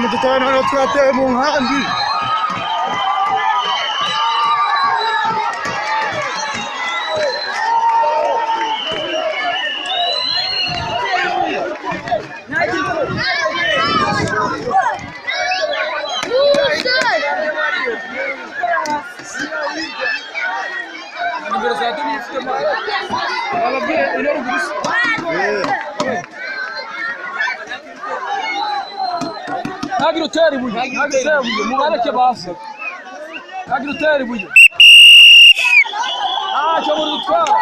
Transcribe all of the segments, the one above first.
mudutore hano twateye mu nkambi. Agroteri buye, mubareke basa. Agroteri buye. Cyo muri gutwara.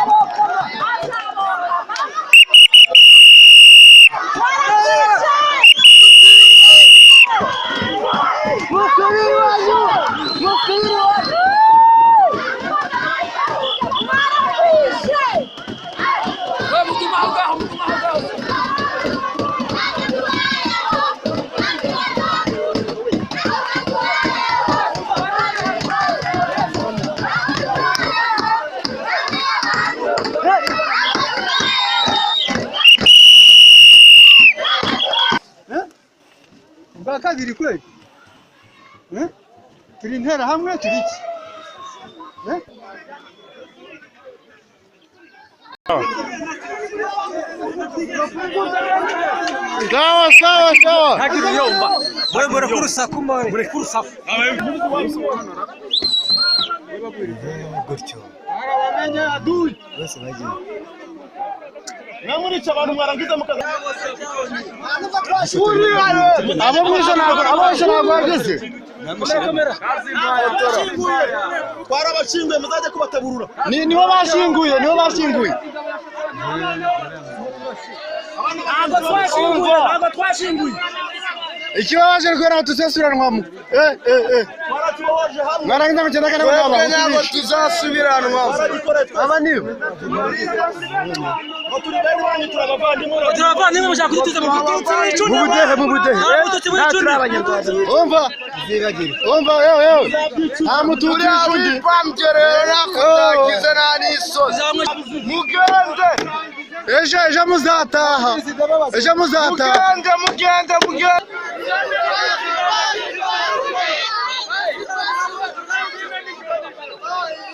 Kabiri kweli turi ntera hamwe turi iki sawa Hakiri yomba bore kurusaku bore kurusaku gutyo arabamenya adui bose bagiye namurica abantu mwarangiza mukaza abo mwisho ntabwo bageze twarabashinguye muzaje kubataburura nibo bashinguye ntabwo twashinguye ikibabaje rwera tuzesubiranwamo twaratubaje hamwe mwarangiza mukenda kana mugaba ntabwo tuzasubiranwamo aba nibo turi bene banyu turabavandimwe mushaka kudutuza mu mubudehe naturi abanyarwanda umva yewe nta mututsi w'isundi bamgerera kutagize nta n'isozi mugende ejo muzataha mugende